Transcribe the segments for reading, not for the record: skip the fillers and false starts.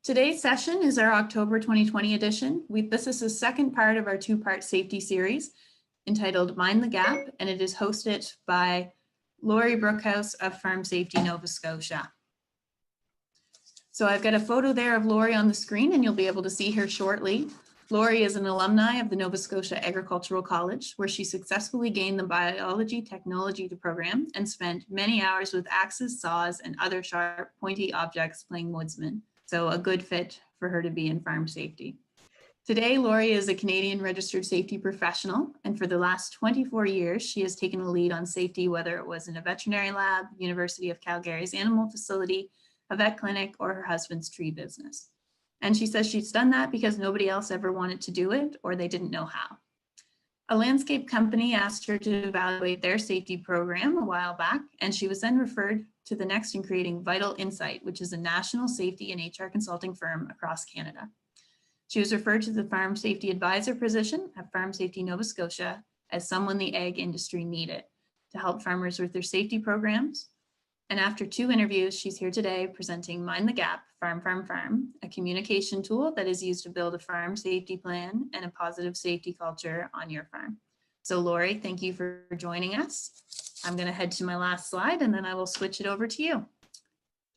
Today's session is our October 2020 edition. This is the second part of our two-part safety series entitled Mind the Gap, and it is hosted by Laurie Brookhouse of Farm Safety Nova Scotia. So I've got a photo there of Laurie on the screen, and you'll be able to see her shortly. Laurie is an alumni of the Nova Scotia Agricultural College, where she successfully gained the biology technology program and spent many hours with axes, saws, and other sharp, pointy objects playing woodsman. So a good fit for her to be in farm safety. Today, Laurie is a Canadian registered safety professional, and for the last 24 years, she has taken a lead on safety, whether it was in a veterinary lab, University of Calgary's animal facility, a vet clinic, or her husband's tree business. And she says she's done that because nobody else ever wanted to do it or they didn't know how. A landscape company asked her to evaluate their safety program a while back, and she was then referred to the next in creating Vital Insight, which is a national safety and HR consulting firm across Canada. She was referred to the Farm Safety Advisor position at Farm Safety Nova Scotia as someone the ag industry needed to help farmers with their safety programs. And after 2 interviews, she's here today presenting Mind the Gap, Farm, a communication tool that is used to build a farm safety plan and a positive safety culture on your farm. So Laurie, thank you for joining us. I'm going to head to my last slide and then I will switch it over to you.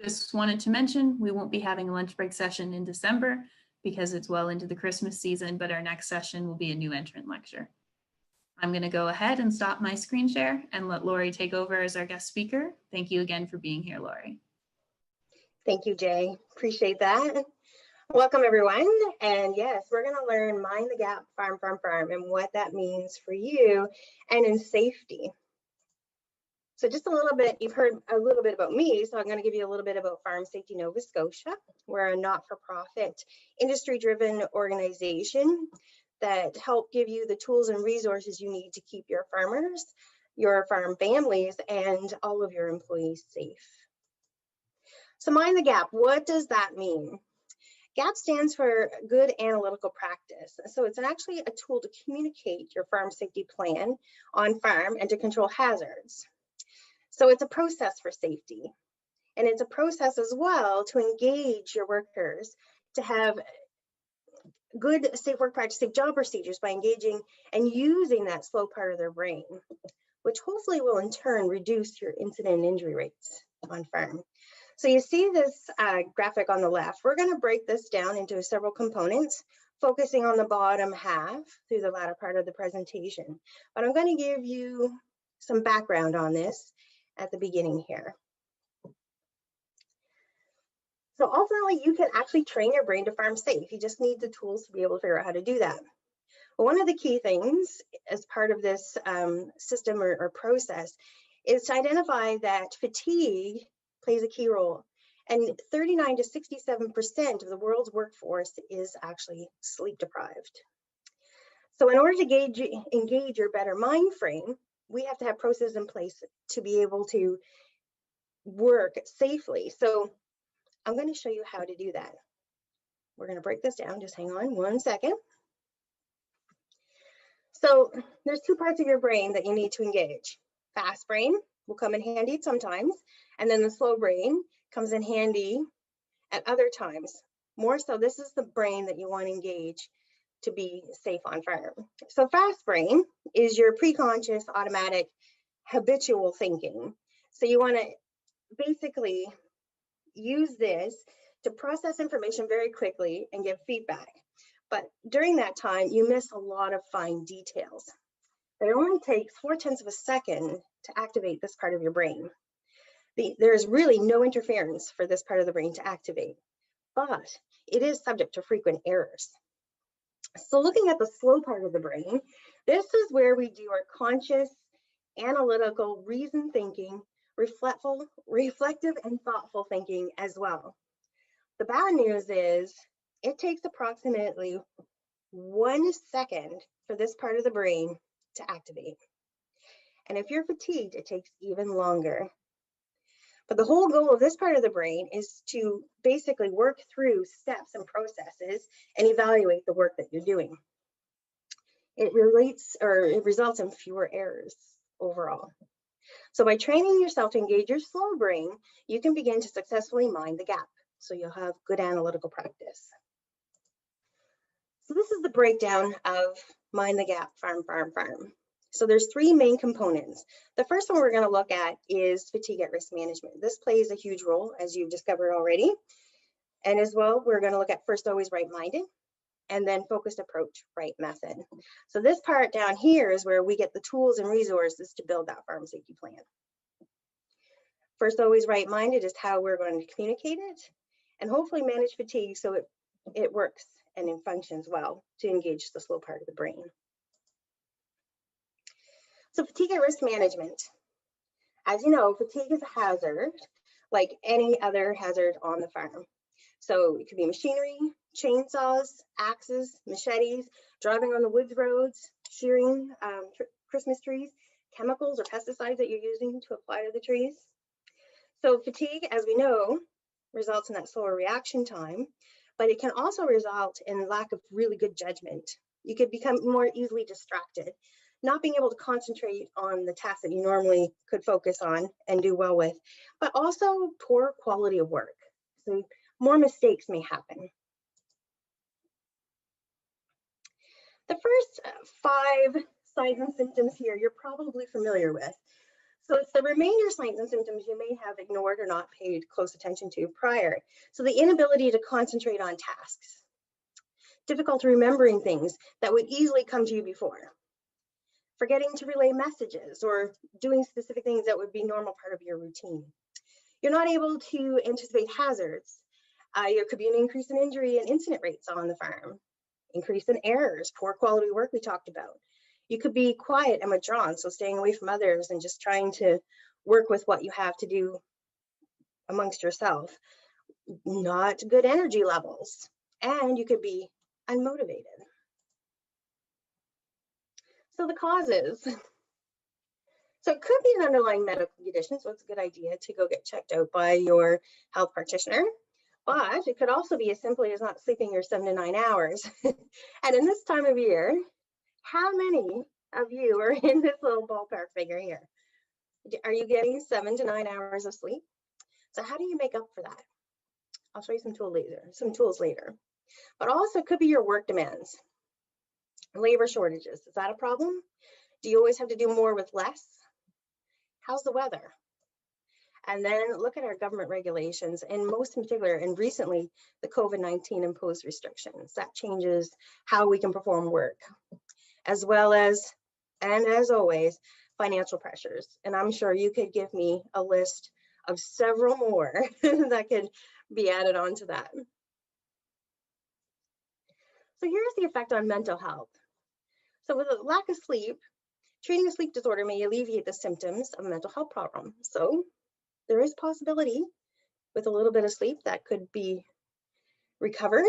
Just wanted to mention, we won't be having a lunch break session in December because it's well into the Christmas season, but our next session will be a new entrant lecture. I'm going to go ahead and stop my screen share and let Laurie take over as our guest speaker. Thank you again for being here, Laurie. Thank you, Jay. Appreciate that. Welcome, everyone. And yes, we're going to learn Mind the Gap, Farm, and what that means for you and in safety. So just a little bit, you've heard a little bit about me, so I'm going to give you a little bit about Farm Safety Nova Scotia. We're a not-for-profit, industry-driven organization that help give you the tools and resources you need to keep your farmers, your farm families, and all of your employees safe. So Mind the Gap, what does that mean? GAP stands for Good Analytical Practice. So it's actually a tool to communicate your farm safety plan on farm and to control hazards. So it's a process for safety. And it's a process as well to engage your workers to have good safe work practice, safe job procedures by engaging and using that slow part of their brain, which hopefully will in turn reduce your incident and injury rates on farm. So you see this graphic on the left. We're going to break this down into several components, focusing on the bottom half through the latter part of the presentation. But I'm going to give you some background on this at the beginning here. So ultimately, you can actually train your brain to farm safe. You just need the tools to be able to figure out how to do that. But one of the key things as part of this system or process is to identify that fatigue plays a key role. And 39 to 67% of the world's workforce is actually sleep deprived. So in order to engage your better mind frame, we have to have processes in place to be able to work safely. So I'm going to show you how to do that. We're going to break this down. Just hang on 1 second. So there's 2 parts of your brain that you need to engage. Fast brain will come in handy sometimes, and then the slow brain comes in handy at other times. More so, this is the brain that you want to engage to be safe on farm. So fast brain is your preconscious, automatic, habitual thinking. So you want to basically use this to process information very quickly and give feedback. But during that time, you miss a lot of fine details. It only takes 0.4 of a second to activate this part of your brain. There's really no interference for this part of the brain to activate, but it is subject to frequent errors. So looking at the slow part of the brain, this is where we do our conscious, analytical, reasoned thinking, reflective and thoughtful thinking as well. The bad news is it takes approximately 1 second for this part of the brain to activate. And if you're fatigued, it takes even longer. But the whole goal of this part of the brain is to basically work through steps and processes and evaluate the work that you're doing. It results in fewer errors overall. So by training yourself to engage your slow brain, you can begin to successfully mind the gap So you'll have good analytical practice. So this is the breakdown of Mind the Gap Farm. So there's three main components. The first one we're going to look at is fatigue at risk management. This plays a huge role, as you've discovered already. And as well, we're going to look at first always right-minded, and then focused approach, right method. So this part down here is where we get the tools and resources to build that farm safety plan. First always right-minded is how we're going to communicate it and hopefully manage fatigue so it works and it functions well to engage the slow part of the brain. So fatigue at risk management. As you know, fatigue is a hazard like any other hazard on the farm. So it could be machinery, chainsaws, axes, machetes, driving on the woods roads, shearing Christmas trees, chemicals or pesticides that you're using to apply to the trees. So fatigue, as we know, results in that slower reaction time, but it can also result in lack of really good judgment. You could become more easily distracted, not being able to concentrate on the tasks that you normally could focus on and do well with, but also poor quality of work. So more mistakes may happen. The first 5 signs and symptoms here you're probably familiar with. So it's the remainder signs and symptoms you may have ignored or not paid close attention to prior. So the inability to concentrate on tasks, difficulty remembering things that would easily come to you before, forgetting to relay messages or doing specific things that would be normal part of your routine. You're not able to anticipate hazards. There could be an increase in injury and incident rates on the farm, increase in errors, poor quality work we talked about. You could be quiet and withdrawn, so staying away from others and just trying to work with what you have to do amongst yourself. Not good energy levels, and you could be unmotivated. So the causes. So it could be an underlying medical condition, so it's a good idea to go get checked out by your health practitioner. But it could also be as simply as not sleeping your 7 to 9 hours. And in this time of year, how many of you are in this little ballpark figure here? Are you getting 7 to 9 hours of sleep? So how do you make up for that? I'll show you some tools later. But also it could be your work demands. Labor shortages, is that a problem? Do you always have to do more with less? How's the weather? And then look at our government regulations, and most in particular, and recently, the COVID-19 imposed restrictions. That changes how we can perform work, as well as, and as always, financial pressures. And I'm sure you could give me a list of several more that could be added on to that. So here's the effect on mental health. So with a lack of sleep, treating a sleep disorder may alleviate the symptoms of a mental health problem. So there is possibility with a little bit of sleep that could be recovered.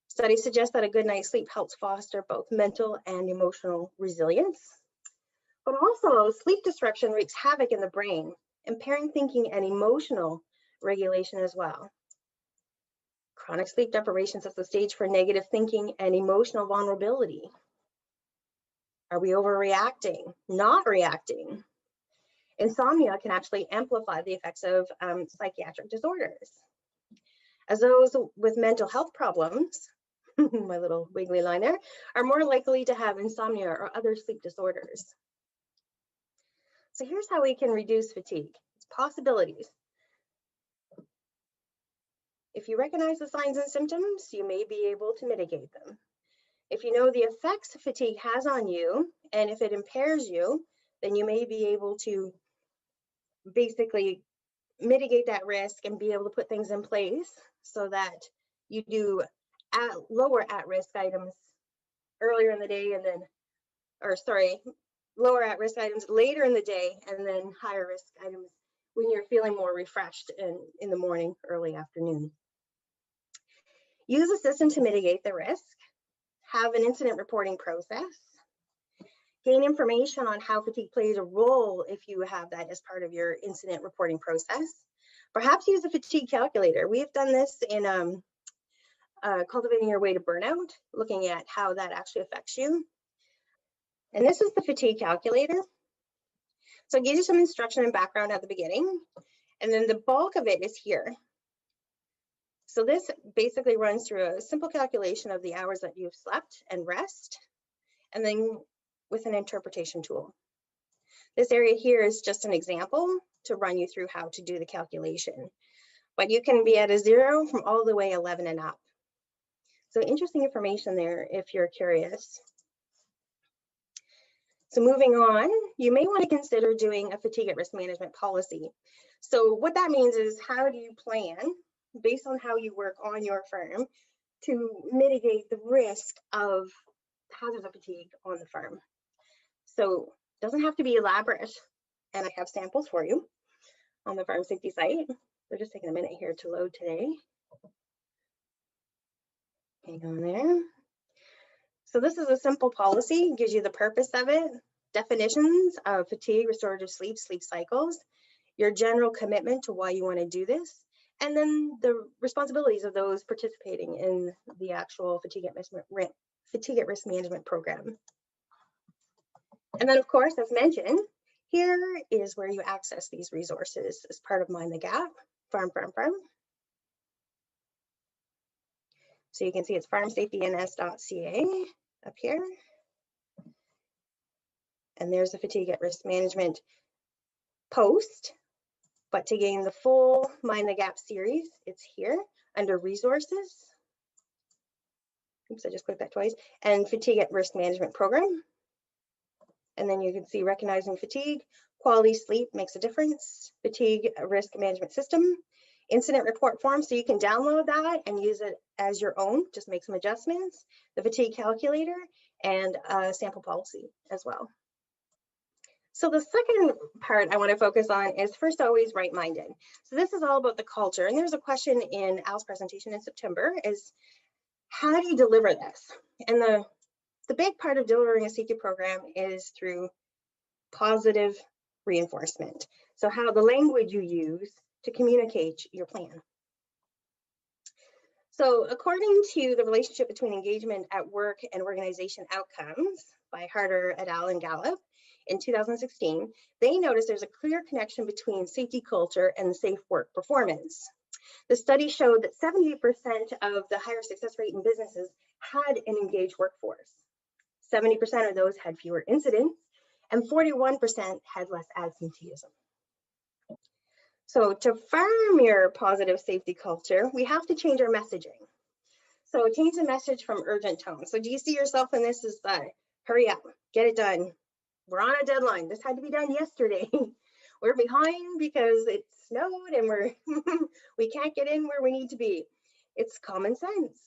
Studies suggest that a good night's sleep helps foster both mental and emotional resilience. But also, sleep disruption wreaks havoc in the brain, impairing thinking and emotional regulation as well. Chronic sleep deprivation sets the stage for negative thinking and emotional vulnerability. Are we overreacting? Not reacting? Insomnia can actually amplify the effects of psychiatric disorders. As those with mental health problems, my little wiggly line there, are more likely to have insomnia or other sleep disorders. So here's how we can reduce fatigue. It's possibilities. If you recognize the signs and symptoms, you may be able to mitigate them. If you know the effects fatigue has on you, and if it impairs you, then you may be able to basically mitigate that risk and be able to put things in place so that you do lower at-risk items earlier in the day and then, or sorry, lower at-risk items later in the day and then higher risk items when you're feeling more refreshed in the morning, early afternoon. Use a system to mitigate the risk. Have an incident reporting process. Gain information on how fatigue plays a role if you have that as part of your incident reporting process. Perhaps use a fatigue calculator. We have done this in Cultivating Your Way to Burnout, looking at how that actually affects you. And this is the fatigue calculator. So it gives you some instruction and background at the beginning, and then the bulk of it is here. So this basically runs through a simple calculation of the hours that you've slept and rest, and then with an interpretation tool. This area here is just an example to run you through how to do the calculation, but you can be at a 0 from all the way 11 and up. So interesting information there if you're curious. So moving on, you may want to consider doing a fatigue at risk management policy. So what that means is, how do you plan based on how you work on your firm to mitigate the risk of hazards of fatigue on the firm? So it doesn't have to be elaborate, and I have samples for you on the firm safety site. They're just taking a minute here to load today. Hang on there. So this is a simple policy, gives you the purpose of it, definitions of fatigue, restorative sleep, sleep cycles, your general commitment to why you want to do this, and then the responsibilities of those participating in the actual fatigue at risk management program. And then, of course, as mentioned, here is where you access these resources as part of Mind the Gap, Farm. So you can see it's farmsafetyns.ca up here. And there's the fatigue at risk management post. But to gain the full Mind the Gap series, it's here under resources. Oops, I just clicked that twice. And fatigue at risk management program. And then you can see recognizing fatigue, quality sleep makes a difference, fatigue risk management system, incident report form, so you can download that and use it as your own, just make some adjustments, the fatigue calculator, and a sample policy as well. So the second part I want to focus on is first always right-minded. So this is all about the culture, and there's a question in Al's presentation in September is, how do you deliver this? And the big part of delivering a safety program is through positive reinforcement. So how the language you use to communicate your plan. So according to the relationship between engagement at work and organization outcomes by Harder et al. And Gallup in 2016, they noticed there's a clear connection between safety culture and safe work performance. The study showed that 78% of the higher success rate in businesses had an engaged workforce. 70% of those had fewer incidents, and 41% had less absenteeism. So to farm your positive safety culture, we have to change our messaging. So change the message from urgent tone. So do you see yourself in this as hurry up, get it done. We're on a deadline. This had to be done yesterday. We're behind because it snowed and we can't get in where we need to be. It's common sense.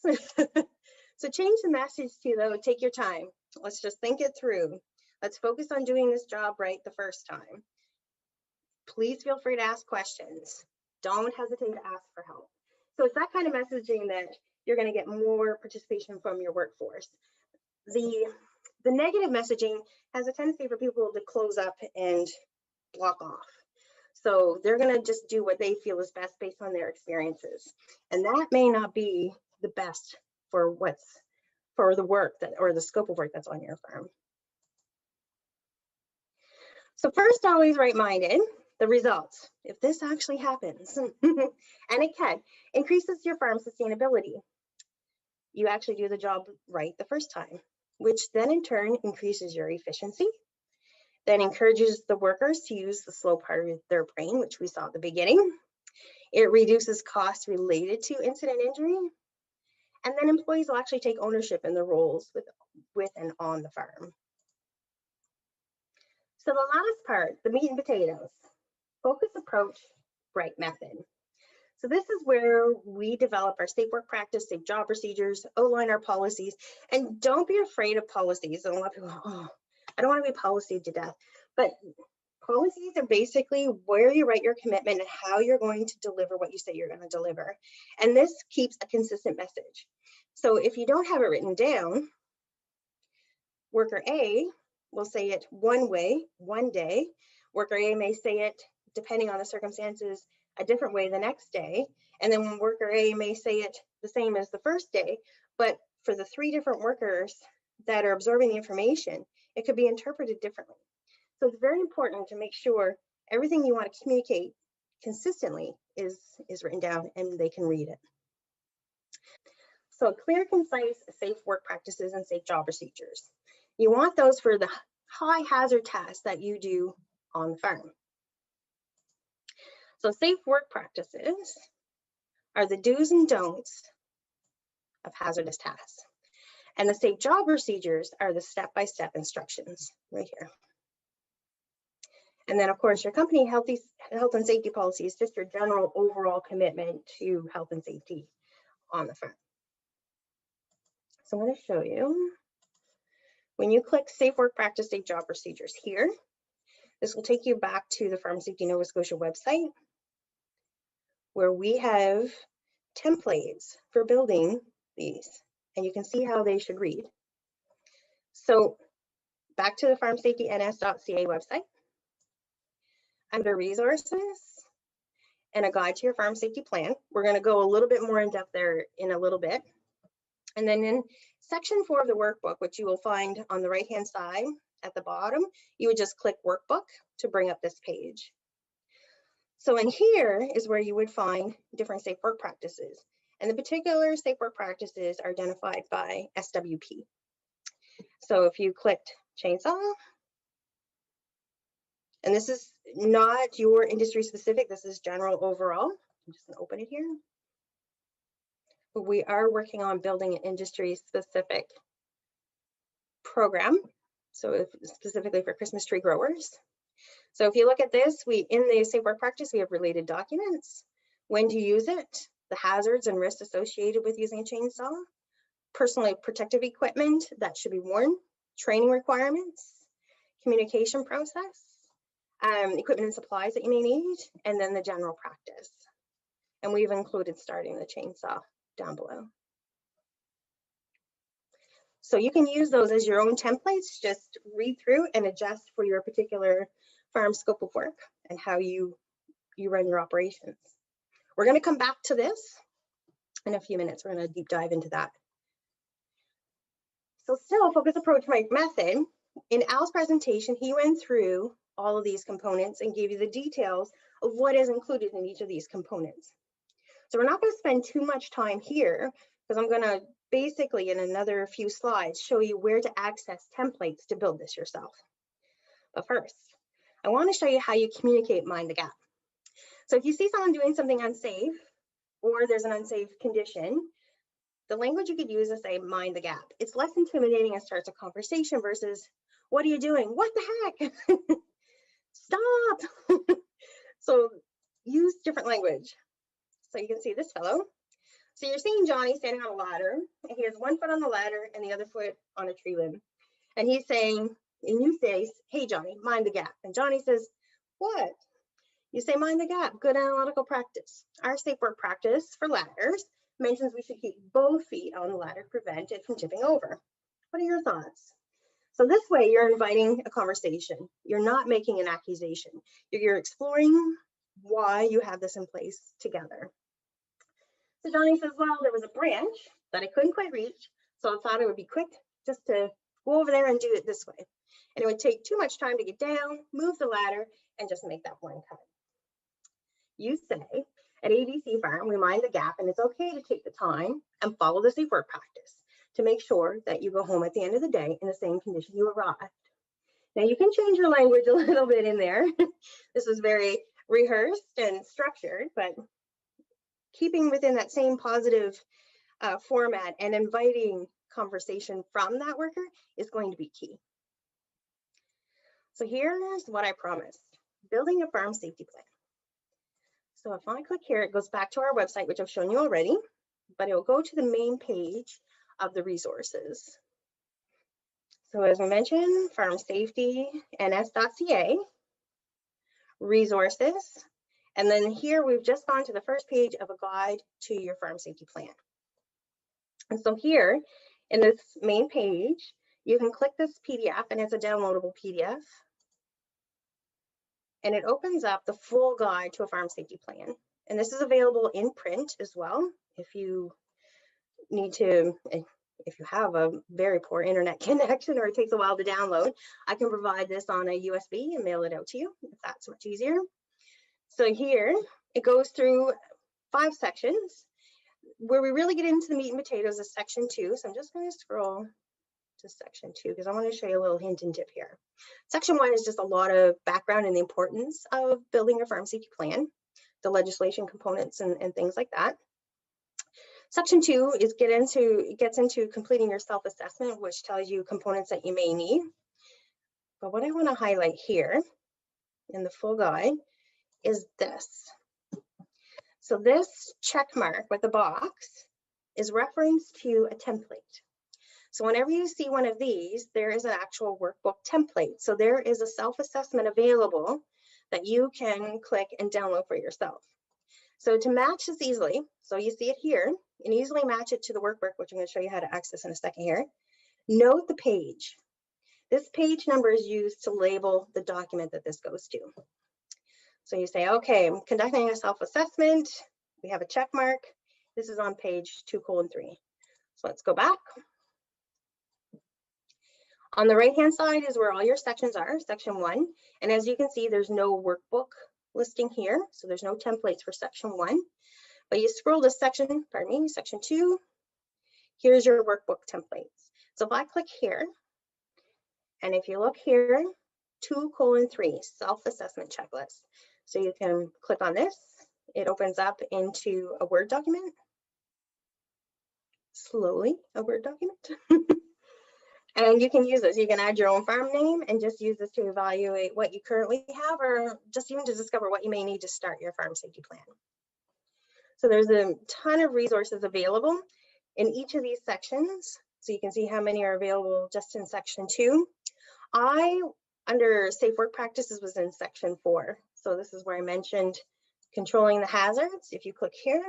So change the message to, though, take your time. Let's just think it through. Let's focus on doing this job right the first time. Please feel free to ask questions. Don't hesitate to ask for help. So it's that kind of messaging that you're going to get more participation from your workforce. The negative messaging has a tendency for people to close up and block off. So they're going to just do what they feel is best based on their experiences. And that may not be the best for the work or the scope of work that's on your firm. So first, always right-minded, the results. If this actually happens, and it can, increases your firm's sustainability. You actually do the job right the first time, which then in turn increases your efficiency, then encourages the workers to use the slow part of their brain, which we saw at the beginning. It reduces costs related to incident injury, and then employees will actually take ownership in the roles with and on the firm. So the last part, the meat and potatoes, focus approach, right method. So this is where we develop our safe work practice, safe job procedures, outline our policies, and don't be afraid of policies. And a lot of people go, oh, I don't want to be policy to death, but policies are basically where you write your commitment and how you're going to deliver what you say you're going to deliver. And this keeps a consistent message. So if you don't have it written down, worker A will say it one way, one day. Worker A may say it, depending on the circumstances, a different way the next day. And then worker A may say it the same as the first day, but for the 3 different workers that are absorbing the information, it could be interpreted differently. So it's very important to make sure everything you want to communicate consistently is written down and they can read it. So clear, concise, safe work practices and safe job procedures. You want those for the high hazard tasks that you do on the farm. So safe work practices are the do's and don'ts of hazardous tasks. And the safe job procedures are the step-by-step instructions right here. And then of course, your company health and safety policy is just your general overall commitment to health and safety on the farm. So I'm going to show you. When you click Safe Work Practice, Safe Job Procedures here, this will take you back to the Farm Safety Nova Scotia website, where we have templates for building these, and you can see how they should read. So back to the farmsafetyns.ca website, under resources and a guide to your farm safety plan. We're going to go a little bit more in depth there in a little bit. And then in section 4 of the workbook, which you will find on the right hand side at the bottom, you would just click workbook to bring up this page. So in here is where you would find different safe work practices, and the particular safe work practices are identified by SWP. So if you clicked chainsaw, and this is not your industry specific, this is general overall. I'm just gonna open it here. But we are working on building an industry specific program. So specifically for Christmas tree growers. So if you look at this, in the safe work practice, we have related documents, when to use it, the hazards and risks associated with using a chainsaw, personally protective equipment that should be worn, training requirements, communication process, equipment and supplies that you may need, and then the general practice. And we've included starting the chainsaw down below. So you can use those as your own templates, just read through and adjust for your particular farm scope of work and how you run your operations. We're going to come back to this in a few minutes. We're going to deep dive into that. So still, focus approach method. In Al's presentation, he went through all of these components and gave you the details of what is included in each of these components. So we're not going to spend too much time here, because I'm going to basically in another few slides show you where to access templates to build this yourself. But first, I want to show you how you communicate mind the gap. So if you see someone doing something unsafe, or there's an unsafe condition, the language you could use is say, mind the gap. It's less intimidating and starts a conversation versus, what are you doing? What the heck? Stop. So use different language. So you can see this fellow. So you're seeing Johnny standing on a ladder, and he has one foot on the ladder and the other foot on a tree limb. And he's saying, and you say, hey, Johnny, mind the gap. And Johnny says, what? You say, mind the gap, good analytical practice. Our safe work practice for ladders mentions we should keep both feet on the ladder to prevent it from tipping over. What are your thoughts? So this way you're inviting a conversation. You're not making an accusation. You're exploring why you have this in place together. So Johnny says, well, there was a branch that I couldn't quite reach, so I thought it would be quick just to go over there and do it this way. And it would take too much time to get down, move the ladder, and just make that one cut. You say, at ABC Farm, we mind the gap, and it's okay to take the time and follow the safe work practice to make sure that you go home at the end of the day in the same condition you arrived. Now you can change your language a little bit in there. This was very rehearsed and structured, but keeping within that same positive format and inviting conversation from that worker is going to be key. So here's what I promised, building a farm safety plan. So if I click here, it goes back to our website, which I've shown you already, but it will go to the main page of the resources. So as we mentioned, farmsafetyns.ca, resources, and then here we've just gone to the first page of a guide to your farm safety plan. And so here in this main page, you can click this PDF, and it's a downloadable PDF. And it opens up the full guide to a farm safety plan. And this is available in print as well. If you need to, if you have a very poor internet connection or it takes a while to download, I can provide this on a USB and mail it out to you if that's much easier. So here it goes through 5 sections. where we really get into the meat and potatoes is section 2. So I'm just going to scroll to section 2 because I want to show you a little hint and tip here. Section 1 is just a lot of background and the importance of building a farm safety plan, the legislation components and things like that. Section 2 is gets into completing your self-assessment, which tells you components that you may need. But what I want to highlight here in the full guide is this. So this check mark with the box is reference to a template. So whenever you see one of these, there is an actual workbook template. So there is a self-assessment available that you can click and download for yourself. So to match this easily, so you see it here, and easily match it to the workbook, which I'm going to show you how to access in a second here. Note the page. This page number is used to label the document that this goes to. So you say, okay, I'm conducting a self-assessment. We have a check mark. This is on page 2:3. So let's go back. On the right-hand side is where all your sections are, section 1. And as you can see, there's no workbook listing here. So there's no templates for section 1. But you scroll to section 2. Here's your workbook templates. So if I click here, and if you look here, 2:3, self-assessment checklist. So you can click on this. It opens up into a Word document. Slowly, a Word document. And you can use this. You can add your own farm name and just use this to evaluate what you currently have, or just even to discover what you may need to start your farm safety plan. So there's a ton of resources available in each of these sections. So you can see how many are available just in section 2. Under safe work practices, was in section 4. So this is where I mentioned controlling the hazards. If you click here,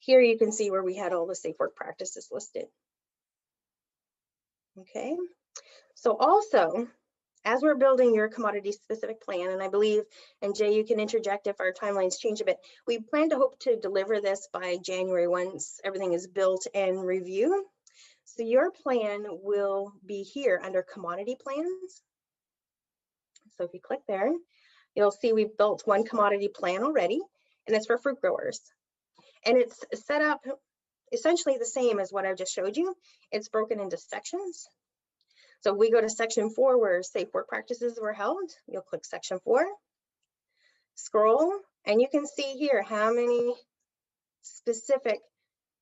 you can see where we had all the safe work practices listed. Okay, so also, as we're building your commodity specific plan, and I believe, and Jay, you can interject if our timelines change a bit, we plan to hope to deliver this by January once everything is built and reviewed. So your plan will be here under commodity plans. So if you click there, you'll see we've built one commodity plan already, and it's for fruit growers. And it's set up essentially the same as what I just showed you. It's broken into sections. So we go to section 4 where safe work practices were held. You'll click section 4, scroll, and you can see here how many specific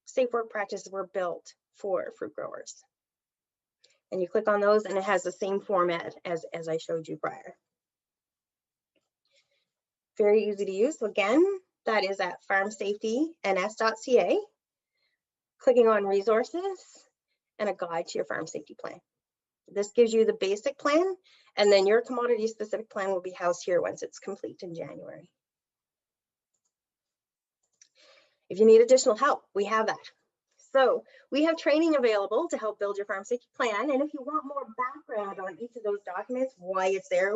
safe work practices were built for fruit growers. And you click on those and it has the same format as I showed you prior. Very easy to use. So again, that is at farmsafetyns.ca. Clicking on resources and a guide to your farm safety plan. This gives you the basic plan, and then your commodity specific plan will be housed here once it's complete in January. If you need additional help, we have that. So we have training available to help build your farm safety plan. And if you want more background on each of those documents, why it's there,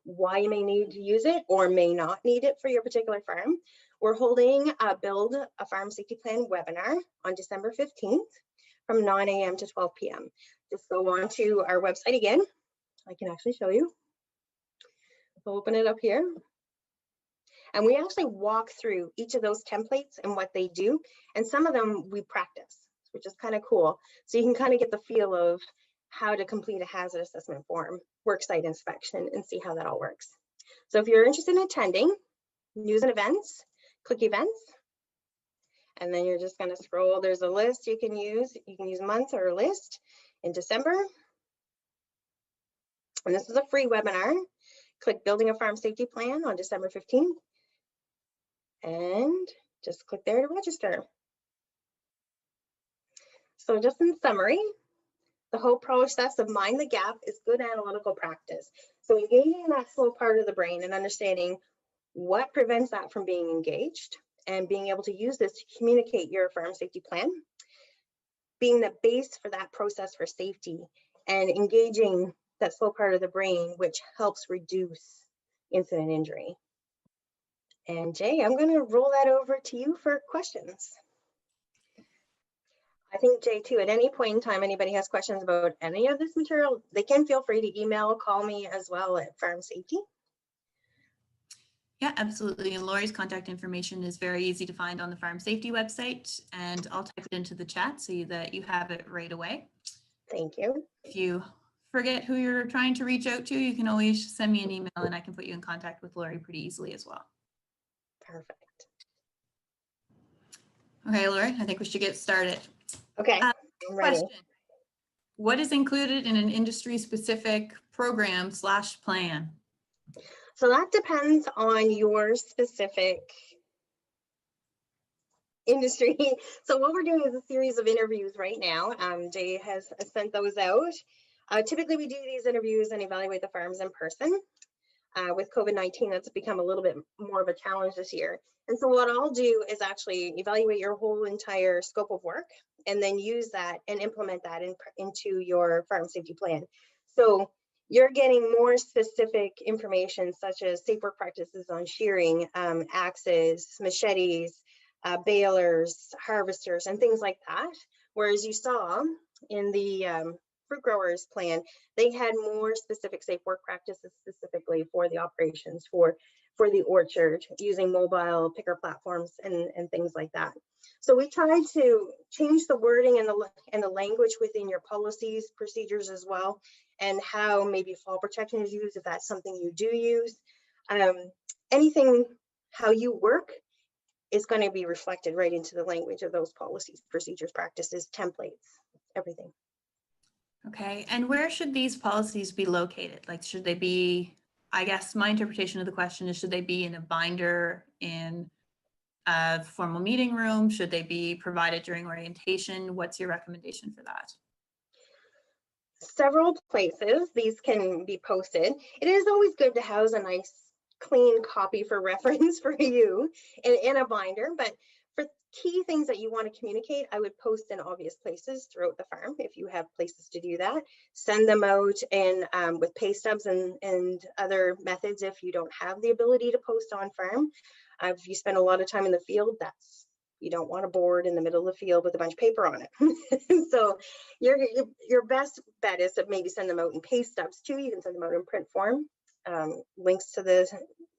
why you may need to use it or may not need it for your particular farm, we're holding a Build a Farm Safety Plan webinar on December 15th from 9 a.m. to 12 p.m. Just go on to our website again. I can actually show you. We'll open it up here. And we actually walk through each of those templates and what they do. And some of them we practice, which is kind of cool. So you can kind of get the feel of how to complete a hazard assessment form, worksite inspection, and see how that all works. So if you're interested in attending, news and events, click events. And then you're just going to scroll. There's a list you can use. You can use month or a list in December. And this is a free webinar. Click Building a Farm Safety Plan on December 15th. And just click there to register. So just in summary, the whole process of Mind the Gap is good analytical practice. So engaging in that slow part of the brain and understanding what prevents that from being engaged and being able to use this to communicate your farm safety plan, being the base for that process for safety and engaging that slow part of the brain, which helps reduce incident injury. And Jay, I'm going to roll that over to you for questions. I think Jay too, at any point in time, anybody has questions about any of this material, they can feel free to email, call me as well at Farm Safety. Yeah, absolutely. And Lori's contact information is very easy to find on the Farm Safety website, and I'll type it into the chat so that you have it right away. Thank you. If you forget who you're trying to reach out to, you can always send me an email and I can put you in contact with Lori pretty easily as well. Perfect. Okay, Lori, I think we should get started. Okay, I'm ready. Question. What is included in an industry-specific program/plan? So that depends on your specific industry. So what we're doing is a series of interviews right now. Jay has sent those out. Typically, we do these interviews and evaluate the farms in person. With COVID-19, that's become a little bit more of a challenge this year. And so what I'll do is actually evaluate your whole entire scope of work and then use that and implement that into your farm safety plan. So you're getting more specific information such as safe work practices on shearing, axes, machetes, balers, harvesters, and things like that. Whereas you saw in the fruit growers plan, they had more specific safe work practices specifically for the operations for the orchard using mobile picker platforms and things like that. So we tried to change the wording and the language within your policies, procedures as well, and how maybe fall protection is used if that's something you do use. Anything how you work is going to be reflected right into the language of those policies, procedures, practices, templates, everything. Okay, and where should these policies be located? Like, should they be, I guess my interpretation of the question is, should they be in a binder in a formal meeting room? Should they be provided during orientation? What's your recommendation for that? Several places these can be posted. It is always good to house a nice clean copy for reference for you in a binder, but for key things that you want to communicate, I would post in obvious places throughout the farm if you have places to do that. Send them out and with pay stubs and other methods if you don't have the ability to post on farm. If you spend a lot of time in the field, you don't want a board in the middle of the field with a bunch of paper on it. So your best bet is to maybe send them out in pay stubs too. You can send them out in print form. Links to the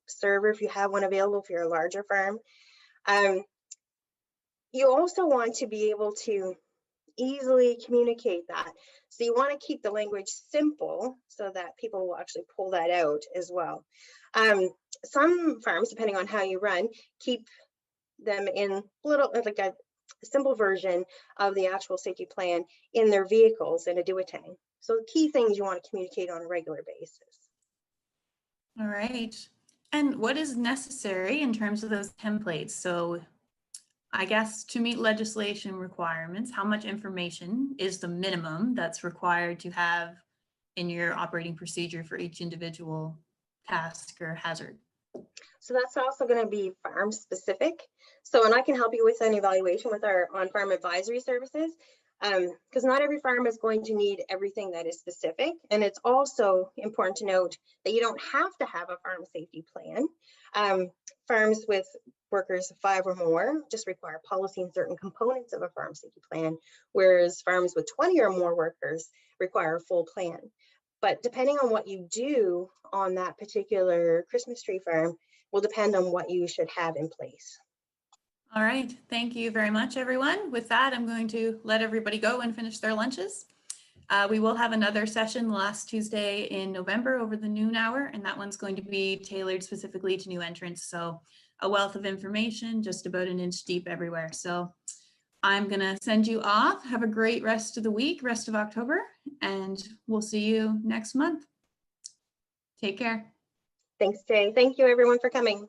server if you have one available if you're a larger farm. You also want to be able to easily communicate that. So you want to keep the language simple so that people will actually pull that out as well. Some farms, depending on how you run, keep them in like a simple version of the actual safety plan in their vehicles in a duotang. So the key things you want to communicate on a regular basis. All right. And what is necessary in terms of those templates? So I guess to meet legislation requirements, how much information is the minimum that's required to have in your operating procedure for each individual task or hazard? So that's also going to be farm specific. So, and I can help you with an evaluation with our on-farm advisory services, because not every farm is going to need everything that is specific. And it's also important to note that you don't have to have a farm safety plan. Farms with workers of 5 or more just require policy and certain components of a farm safety plan, whereas farms with 20 or more workers require a full plan. But depending on what you do on that particular Christmas tree farm will depend on what you should have in place. All right, thank you very much, everyone. With that, I'm going to let everybody go and finish their lunches. We will have another session last Tuesday in November over the noon hour, and that one's going to be tailored specifically to new entrants. So a wealth of information, just about an inch deep everywhere. So I'm going to send you off. Have a great rest of the week, rest of October, and we'll see you next month. Take care. Thanks, Jay. Thank you, everyone, for coming.